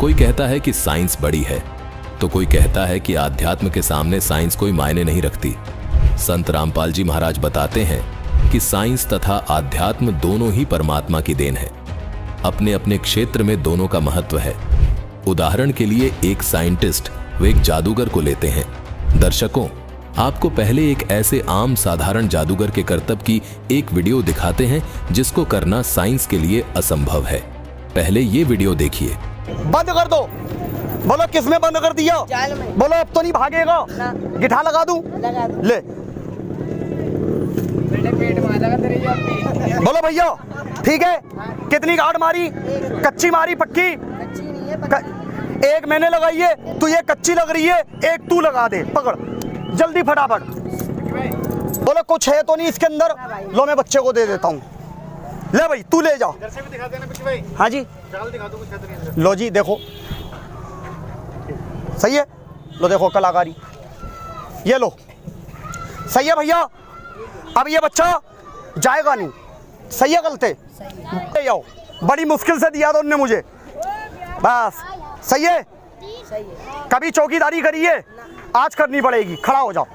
कोई कहता है कि साइंस बड़ी है, तो कोई कहता है कि आध्यात्म के सामने साइंस कोई मायने नहीं रखती। संत रामपाल जी महाराज बताते हैं कि साइंस तथा आध्यात्म दोनों ही परमात्मा की देन है। अपने अपने क्षेत्र में दोनों का महत्व है। उदाहरण के लिए एक साइंटिस्ट व एक जादूगर को लेते हैं। दर्शकों, आपको पहले एक ऐसे आम साधारण जादूगर के करतब की एक वीडियो दिखाते हैं जिसको करना साइंस के लिए असंभव है। पहले ये वीडियो देखिए। बंद कर दो। बोलो किसमें बंद कर दिया? जाल में। बोलो अब तो नहीं भागेगा। गिठा लगा दूं? लगा दो। ले पेट में लगा तेरी जाती। बोलो भैया ठीक है। कितनी गाड़ मारी? कच्ची मारी पक्की? अच्छी नहीं है एक मैंने लगाई है, तू ये कच्ची लग रही है, एक तू लगा दे। पकड़ जल्दी फटाफट। बोलो कुछ है तो नहीं इसके अंदर? लो मैं बच्चे को दे देता हूँ। ले भाई तू ले जा। इधर से भी दिखा देना पिछू भाई। हाँ जी जाल दिखा दो कुछ खतरे अंदर। लो जी देखो सही है। लो देखो कलाकारी, ये लो सही है भैया। अब ये बच्चा जाएगा नहीं। सही है गलते? ले जाओ। बड़ी मुश्किल से दिया था उनने मुझे, बस सही है। सही है। कभी चौकीदारी करी है? आज करनी पड़ेगी। खड़ा हो जाओ।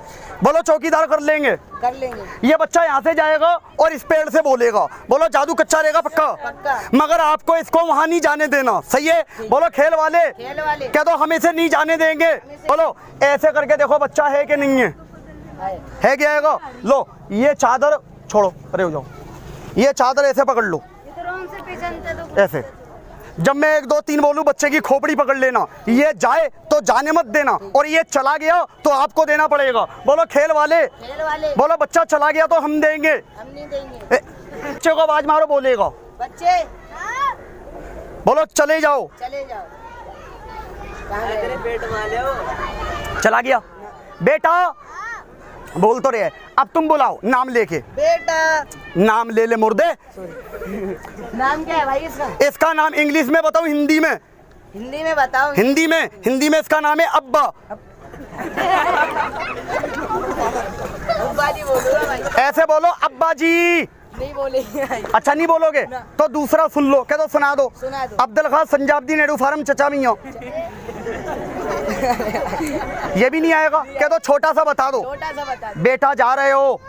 बोलो चौकीदार कर लेंगे। कर लेंगे। ये बच्चा यहाँ से जाएगा और इस पेड़ से बोलेगा। बोलो जादू कच्चा रहेगा पक्का? पक्का। मगर आपको इसको वहाँ नहीं जाने देना। सही है? बोलो खेल वाले क्या तो हम इसे नहीं जाने देंगे। बोलो ऐसे करके देखो बच्चा है कि नहीं है? है क्या आएगा? लो ये चादर छोड़ो, अरे हो जाओ। ये चादर ऐसे पकड़ लो, ऐसे। जब मैं 1 2 3 बोलूं बच्चे की खोपड़ी पकड़ लेना। ये जाए तो जाने मत देना, और ये चला गया तो आपको देना पड़ेगा। बोलो खेल वाले। बोलो बच्चा चला गया तो हम देंगे। हम नहीं देंगे। बच्चे को आवाज मारो, बोलेगा। बच्चे बोलो चले जाओ। चले जाओ। तेरे पेट में ले। चला गया बेटा बोल तो रहे। अब तुम बुलाओ नाम लेके। बेटा नाम ले ले मुर्दे। नाम क्या है भाई इसका? इसका नाम इंग्लिश में बताओ, हिंदी में? हिंदी में बताओ। हिंदी में इसका नाम है अब्बा। अब्बा जी बोलो भाई। ऐसे बोलो अब्बा जी। नहीं बोलेंगे। अच्छा नहीं बोलोगे तो दूसरा सुन लो। क्या तो सुना दो। सुना दो। अब्दुल खास संजाबदी नेहरू फार्म चचा मियां। ये भी नहीं आएगा? क्या तो छोटा सा बता दो। छोटा सा बता दो। बेटा जा रहे हो?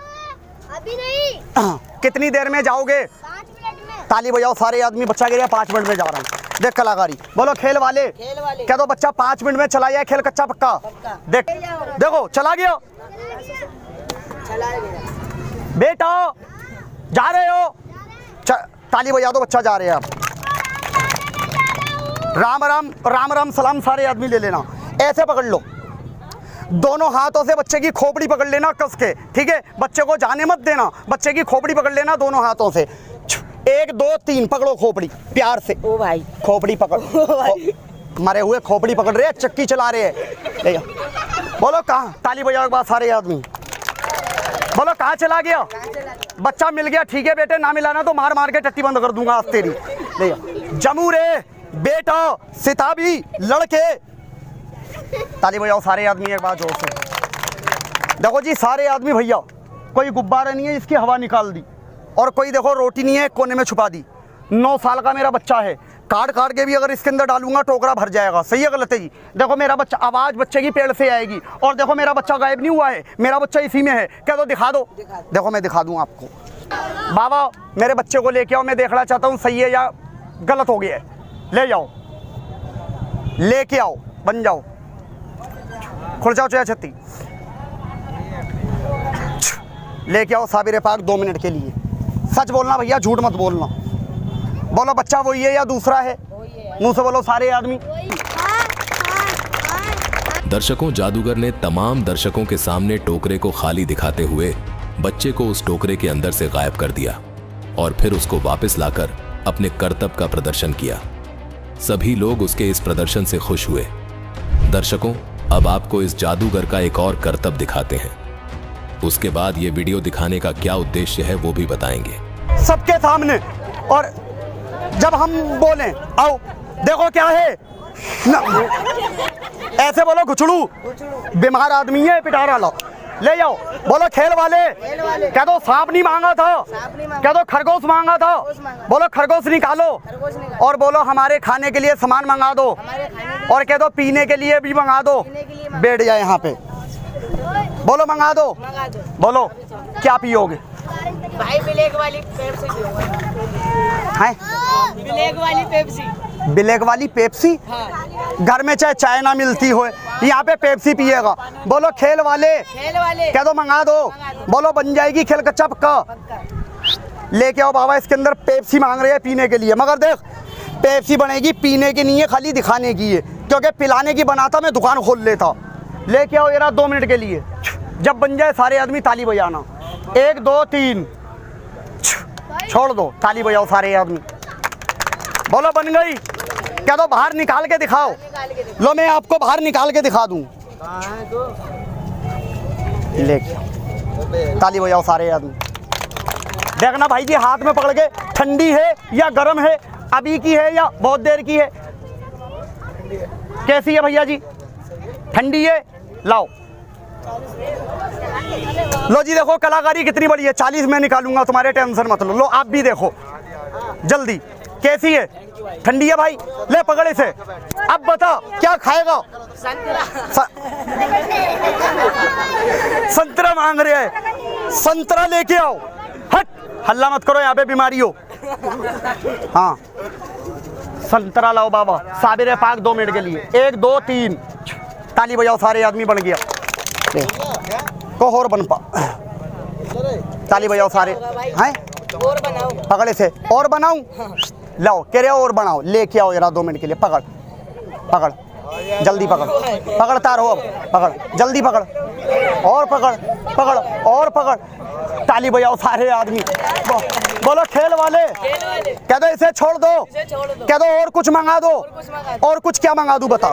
अभी नहीं। कितनी देर में जाओगे? 5 मिनट में। ताली बजाओ सारे आदमी। बच्चा कह रहा 5 मिनट में जा रहा हूँ। देख कलाकारी। बोलो खेल वाले। खेल वाले। क्या तो बच्चा 5 मिनट में चला जाए? खेल कच्चा पक्का? पक्का। देख देखो चला गया चला गया। बेटा जा रहे हो? ताली बजा दो, बच्चा जा रहे हैं। अब राम राम राम राम सलाम सारे आदमी ले लेना। ऐसे पकड़ लो, दोनों हाथों से बच्चे की खोपड़ी पकड़ लेना कस के। ठीक है? बच्चे को जाने मत देना। बच्चे की खोपड़ी पकड़ लेना दोनों हाथों से। 1 2 3 पकड़ो खोपड़ी प्यार से। ओ भाई खोपड़ी पकड़। मरे हुए खोपड़ी पकड़ रहे हैं, चक्की चला रहे हैं। बोलो कहाँ? ताली बजाओ एक बार सारे आदमी। बोलो कहाँ चला गया? बच्चा मिल गया। ठीक है बेटे, ना मिलाना तो मार मार के टट्टी बंद कर दूंगा आज तेरी। ले जा। जमू रे बेटा सिताबी लड़के। ताली बजाओ सारे आदमी एक बार जोर से। देखो जी सारे आदमी भैया, कोई गुब्बारा नहीं है जिसकी हवा निकाल दी, और कोई देखो रोटी नहीं है कोने में छुपा दी। 9 साल का मेरा बच्चा है। काट के भी अगर इसके अंदर डालूंगा टोकरा भर जाएगा। सही है गलत है जी? देखो मेरा बच्चा, आवाज बच्चे की पेड़ से आएगी। और देखो मेरा बच्चा गायब नहीं हुआ है, मेरा बच्चा इसी में है। क्या तो दिखा दो। देखो मैं दिखा दूं आपको। बाबा मेरे बच्चे को लेके आओ, मैं देखना चाहता हूँ सही है या गलत हो गया है। ले जाओ, लेके आओ, बन जाओ। खुल जाओ चोया छत्ती। लेके आओ साबिर पाक 2 मिनट के लिए। सच बोलना भैया, झूठ मत बोलना। बोलो बच्चा वही है या दूसरा है? मुंह से बोलो सारे आदमी। दर्शकों, जादूगर ने तमाम दर्शकों के सामने टोकरे को खाली दिखाते हुए बच्चे को उस टोकरे के अंदर से गायब कर दिया और फिर उसको वापस लाकर अपने करतब का प्रदर्शन किया। सभी लोग उसके इस प्रदर्शन से खुश हुए। दर्शकों, अब आपको इस जादूगर का एक और करतब दिखाते हैं। उसके बाद ये वीडियो दिखाने का क्या उद्देश्य है वो भी बताएंगे सबके सामने। और जब हम बोलें आओ देखो क्या है ना, ऐसे बोलो घुचड़ू। बीमार आदमी है, पिटारा लो। ले जाओ। बोलो खेल वाले, कह दो सांप नहीं मांगा था, सांप नहीं मांगा। कह दो खरगोश मांगा था, मांगा। बोलो खरगोश निकालो, खरगोश निकालो। और बोलो हमारे खाने के लिए सामान मंगा दो, हमारे खाने के और कह दो पीने के लिए भी मंगा दो। पीने के लिए मंगा बैठ जाए यहाँ पे, बोलो मंगा दो। मंगा दो। बोलो क्या पियोगे? भाई ब्लैक वाली पेप्सी दो। हैं? ब्लैक वाली पेप्सी। ब्लैक वाली पेप्सी? हाँ। घर में चाहे चाय ना मिलती हो, यहाँ पे पेप्सी पिएगा। बोलो खेल वाले, खेल वाले कह दो मंगा दो। बोलो बन जाएगी खेल कच्चा पक्का। लेके आओ बाबा, इसके अंदर पेप्सी मांग रहे हैं पीने के लिए, मगर देख पेप्सी बनेगी पीने की नहीं है, खाली दिखाने की है, क्योंकि पिलाने की बनाता मैं दुकान खोल लेता। लेके आओ जरा 2 मिनट के लिए, जब बन जाए सारे आदमी ताली बजाना। 1 2 3 छोड़ दो, ताली बजाओ सारे आदमी। बोलो बन गई, क्या दो बाहर निकाल के दिखाओ। लो मैं आपको बाहर निकाल के दिखा दूं। लेके आओ, ताली बजाओ सारे आदमी। देखना भाई जी हाथ में पकड़ के, ठंडी है या गर्म है, अभी की है या बहुत देर की है, कैसी है भैया जी? ठंडी है, लाओ। लो जी देखो कलाकारी कितनी बड़ी है, 40 मैं निकालूंगा, तुम्हारे टेंशन मत लो। लो आप भी देखो जल्दी, कैसी है? ठंडी है भाई, ले पकड़ इसे। अब बता क्या खाएगा? संतरा मांग रहे हैं, संतरा लेके आओ। हट, हल्ला मत करो, यहाँ पे बीमारी हो। हाँ संतरा लाओ बाबा, साबिर पाक 2 मिनट के लिए। 1 2 3 ताली बजाओ सारे आदमी, बन गया। को और बन पा, ताली बजाओ सारे। हैं और बनाओ, पकड़े से और बनाऊं? लाओ कह रहे हो और बनाओ, लेके आओ जरा 2 मिनट के लिए। पकड़ पकड़ जल्दी पकड़, पकड़ता रहो, अब पकड़ जल्दी पकड़, और पकड़ पकड़ और पकड़। ताली बजाओ सारे आदमी। बोलो खेल वाले, खेल वाले कह दो इसे छोड़ दो, इसे छोड़ दो। कह दो और कुछ मंगा दो। कुछ मंगा दो। और कुछ क्या मंगा दूं बता?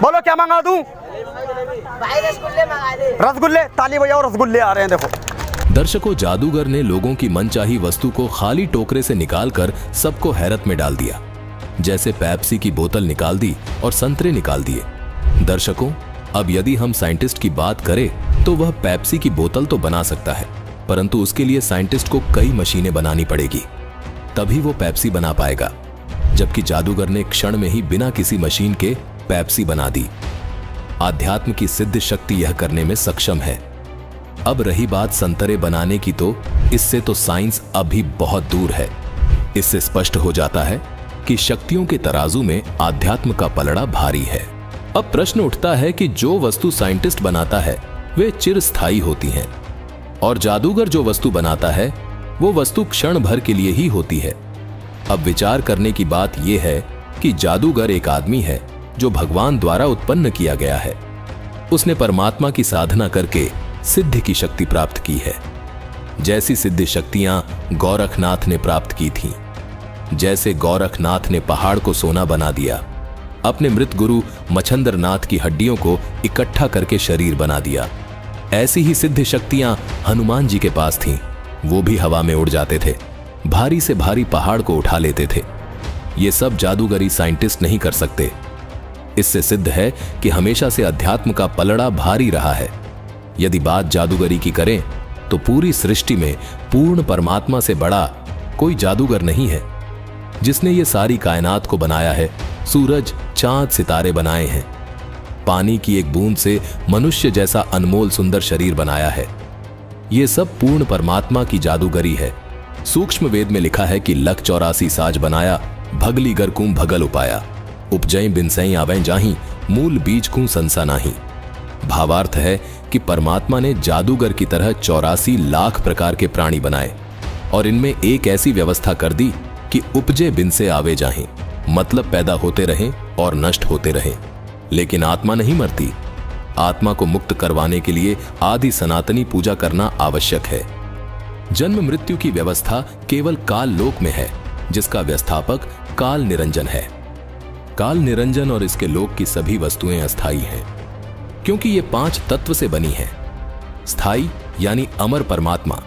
बोलो क्या मंगा दूं? भाई रसगुल्ले मंगा दे। रसगुल्ले, ताली बजाओ, रसगुल्ले आ रहे हैं देखो। दर्शकों, जादूगर ने लोगों की मनचाही वस्तु को खाली टोकरे से निकालकर सबको हैरत में डाल दिया। जैसे पेप्सी की बोतल निकाल दी और संतरे निकाल दिए। दर्शकों, अब यदि हम साइंटिस्ट की बात करें तो वह पेप्सी की बोतल तो बना सकता है, परंतु उसके लिए साइंटिस्ट को कई मशीनें बनानी पड़ेगी, तभी वो पेप्सी बना पाएगा। जबकि जादूगर ने क्षण में ही बिना किसी मशीन के पेप्सी बना दी। आध्यात्म की सिद्ध शक्ति यह करने में सक्षम है। अब रही बात संतरे बनाने की, तो इससे तो साइंस अभी बहुत दूर है। इससे स्पष्ट हो जाता है कि शक्तियों के तराजू में आध्यात्म का पलड़ा भारी है। अब प्रश्न उठता है कि जो वस्तु साइंटिस्ट बनाता है वे चिरस्थायी होती हैं, और जादूगर जो वस्तु बनाता है वो वस्तु क्षण भर के लिए ही होती है। अब विचार करने की बात यह है कि जादूगर एक आदमी है जो भगवान द्वारा उत्पन्न किया गया है। उसने परमात्मा की साधना करके सिद्धि की शक्ति प्राप्त की है। जैसी सिद्ध शक्तियां गोरखनाथ ने प्राप्त की थीं। जैसे गोरखनाथ ने पहाड़ को सोना बना दिया, अपने मृत गुरु मच्छंद्रनाथ की हड्डियों को इकट्ठा करके शरीर बना दिया, ऐसी ही सिद्ध शक्तियां हनुमान जी के पास थीं। वो भी हवा में उड़ जाते थे, भारी से भारी पहाड़ को उठा लेते थे। ये सब जादूगरी साइंटिस्ट नहीं कर सकते। इससे सिद्ध है कि हमेशा से अध्यात्म का पलड़ा भारी रहा है। यदि बात जादूगरी की करें तो पूरी सृष्टि में पूर्ण परमात्मा से बड़ा कोई जादूगर नहीं है, जिसने ये सारी कायनात को बनाया है। सूरज, चांद, सितारे बनाए हैं। पानी की एक बूंद से मनुष्य जैसा अनमोल सुंदर शरीर बनाया है। ये सब पूर्ण परमात्मा की जादूगरी है। सूक्ष्म वेद में लिखा है कि लख 84 साज बनाया, भगली गर कूं भगल उपाया, उपजई बिनसई आवें जाही, मूल बीज कूं संसा नाही। भावार्थ है कि परमात्मा ने जादूगर की तरह 84 लाख प्रकार के प्राणी बनाए और इनमें एक ऐसी व्यवस्था कर दी कि उपजे बिन से आवे जाहें, मतलब पैदा होते रहें और नष्ट होते रहें। लेकिन आत्मा नहीं मरती। आत्मा को मुक्त करवाने के लिए आदि सनातनी पूजा करना आवश्यक है। जन्म मृत्यु की व्यवस्था केवल काल लोक में है, जिसका व्यवस्थापक काल निरंजन है। काल निरंजन और इसके लोक की सभी वस्तुएं अस्थायी हैं, क्योंकि ये 5 तत्व से बनी हैं। स्थायी यानी अमर परमात्मा,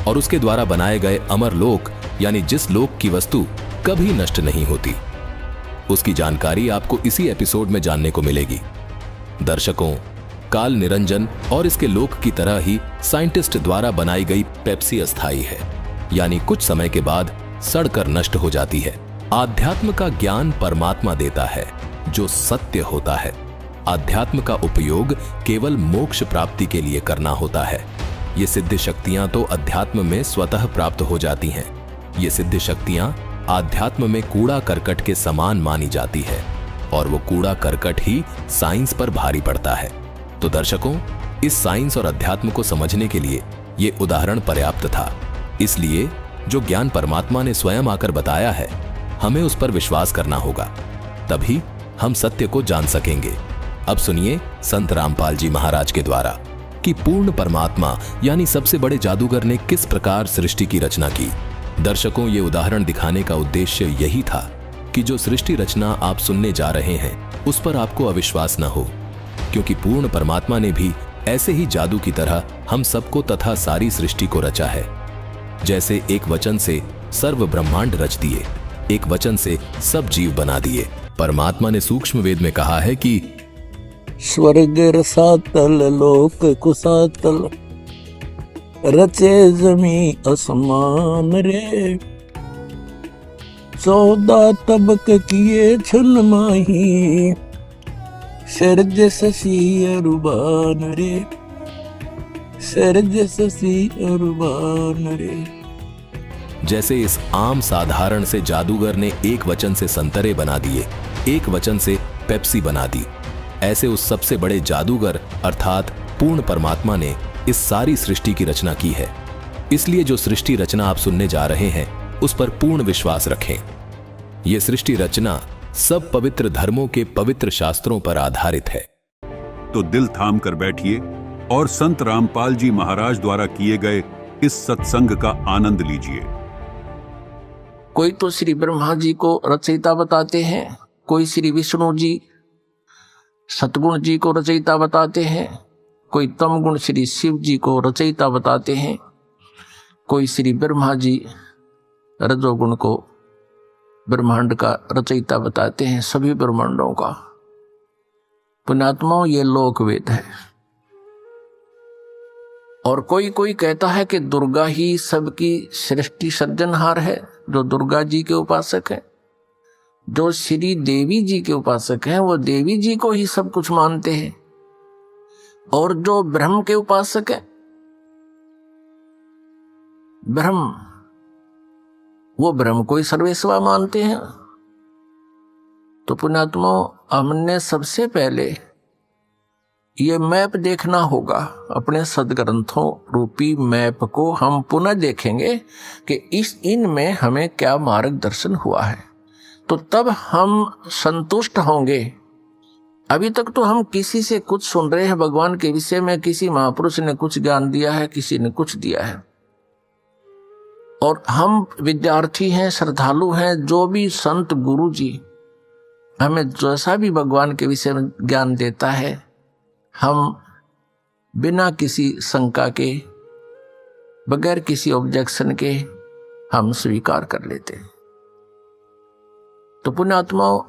और उसके द्वारा बनाए गए अमर लोक यानी जिस लोक की वस्तु कभी नष्ट नहीं होती। उसकी जानकारी आपको इसी एपिसोड में जानने को मिलेगी। दर्शकों, काल निरंजन और इसके लोक की तरह ही साइंटिस्ट द्वारा बनाई गई पेप्सी अस्थायी है, यानी कुछ समय के बाद सड़कर नष्ट हो जाती है। आध्यात्म का ज्ञान परमात्मा देता है जो सत्य होता है। आध्यात्म का उपयोग केवल मोक्ष प्राप्ति के लिए करना होता है। ये सिद्ध शक्तियां तो अध्यात्म में स्वतः प्राप्त हो जाती हैं। ये सिद्ध शक्तियां आध्यात्म में कूड़ा करकट के समान मानी जाती है और वो कूड़ा करकट ही साइंस पर भारी पड़ता है। तो दर्शकों, इस साइंस और अध्यात्म को समझने के लिए ये उदाहरण पर्याप्त था। इसलिए जो ज्ञान परमात्मा ने स्वयं आकर बताया है, हमें उस पर विश्वास करना होगा, तभी हम सत्य को जान सकेंगे। अब सुनिए संत रामपाल जी महाराज के द्वारा कि पूर्ण परमात्मा यानी सबसे बड़े जादूगर ने किस प्रकार सृष्टि की रचना की। दर्शकों, ये उदाहरण दिखाने का उद्देश्य यही था कि जो सृष्टि रचना आप सुनने जा रहे हैं उस पर आपको अविश्वास न हो, क्योंकि पूर्ण परमात्मा ने भी ऐसे ही जादू की तरह हम सबको तथा सारी सृष्टि को रचा है। जैसे एक वचन से सर्व ब्रह्मांड रच दिए, एक वचन से सब जीव बना दिए। परमात्मा ने सूक्ष्म वेद में कहा है कि स्वर्ग रसातल लोक कुसातल रचे जमी असमान रे, 14 तबक किए छन माही, सर्ज ससी अरुबान रे, सर्ज ससी अरुबान रे। जैसे इस आम साधारण से जादूगर ने एक वचन से संतरे बना दिए, एक वचन से पेप्सी बना दी, ऐसे उस सबसे बड़े जादूगर अर्थात पूर्ण परमात्मा ने इस सारी सृष्टि की रचना की है। इसलिए जो सृष्टि रचना आप सुनने जा रहे हैं उस पर पूर्ण विश्वास रखें। यह सृष्टि रचना सब पवित्र धर्मों के पवित्र शास्त्रों पर आधारित है। तो दिल थाम कर बैठिए और संत रामपाल जी महाराज द्वारा किए गए इस सत्संग का आनंद लीजिए। कोई तो श्री ब्रह्मा जी को रचयिता बताते हैं, कोई श्री विष्णु जी सतगुण जी को रचयिता बताते हैं, कोई तम गुण श्री शिव जी को रचयिता बताते हैं, कोई श्री ब्रह्मा जी रजोगुण को ब्रह्मांड का रचयिता बताते हैं, सभी ब्रह्मांडों का। पुण्यात्माओं, ये लोक वेद है। और कोई कोई कहता है कि दुर्गा ही सबकी सृष्टि सर्जनहार है, जो दुर्गा जी के उपासक है। जो श्री देवी जी के उपासक हैं वो देवी जी को ही सब कुछ मानते हैं, और जो ब्रह्म के उपासक है ब्रह्म, वो ब्रह्म को ही सर्वेश्वर मानते हैं। तो पुण्यात्माओं, हमने सबसे पहले ये मैप देखना होगा। अपने सदग्रंथों रूपी मैप को हम पुनः देखेंगे कि इनमें हमें क्या मार्गदर्शन हुआ है, तो तब हम संतुष्ट होंगे। अभी तक तो हम किसी से कुछ सुन रहे हैं भगवान के विषय में, किसी महापुरुष ने कुछ ज्ञान दिया है, किसी ने कुछ दिया है, और हम विद्यार्थी हैं, श्रद्धालु हैं। जो भी संत गुरु जी हमें जैसा भी भगवान के विषय में ज्ञान देता है, हम बिना किसी शंका के, बगैर किसी ऑब्जेक्शन के हम स्वीकार कर लेते हैं। तो पुण्यात्माओं,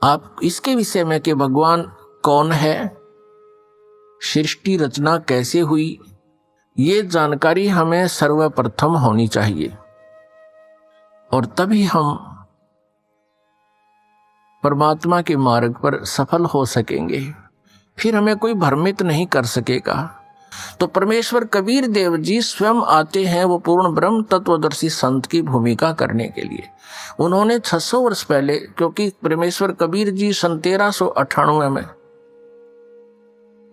आप इसके विषय में कि भगवान कौन है, सृष्टि रचना कैसे हुई, ये जानकारी हमें सर्वप्रथम होनी चाहिए, और तभी हम परमात्मा के मार्ग पर सफल हो सकेंगे। फिर हमें कोई भ्रमित नहीं कर सकेगा। तो परमेश्वर कबीर देव जी स्वयं आते हैं, वो पूर्ण ब्रह्म तत्वदर्शी संत की भूमिका करने के लिए। उन्होंने 600 वर्ष पहले, क्योंकि परमेश्वर कबीर जी सन 1398 में,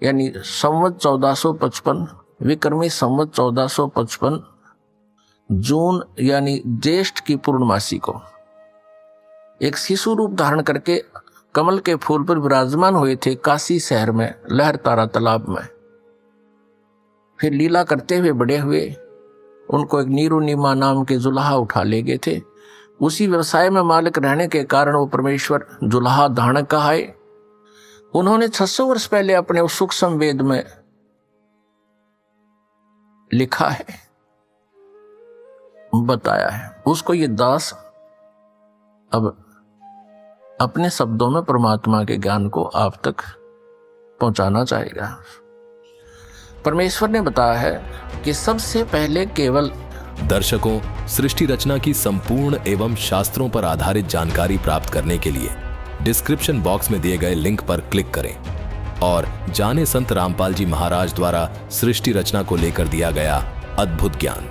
यानी संवत 1455, विक्रमी संवत 1455 जून यानी ज्येष्ठ की पूर्णमासी को एक शिशु रूप धारण करके कमल के फूल पर विराजमान हुए थे काशी शहर में, लहर तारा तालाब में। फिर लीला करते हुए बड़े हुए। उनको एक नीरू नीमा नाम के जुलाहा उठा ले गए थे। उसी व्यवसाय में मालिक रहने के कारण वो परमेश्वर जुलाहा धारण कहाए। उन्होंने 600 वर्ष पहले अपने उस सूक्ष्म वेद में लिखा है, बताया है। उसको ये दास अब अपने शब्दों में परमात्मा के ज्ञान को आप तक पहुंचाना चाहेगा। परमेश्वर ने बताया है कि सबसे पहले केवल दर्शकों, सृष्टि रचना की संपूर्ण एवं शास्त्रों पर आधारित जानकारी प्राप्त करने के लिए डिस्क्रिप्शन बॉक्स में दिए गए लिंक पर क्लिक करें और जाने संत रामपाल जी महाराज द्वारा सृष्टि रचना को लेकर दिया गया अद्भुत ज्ञान।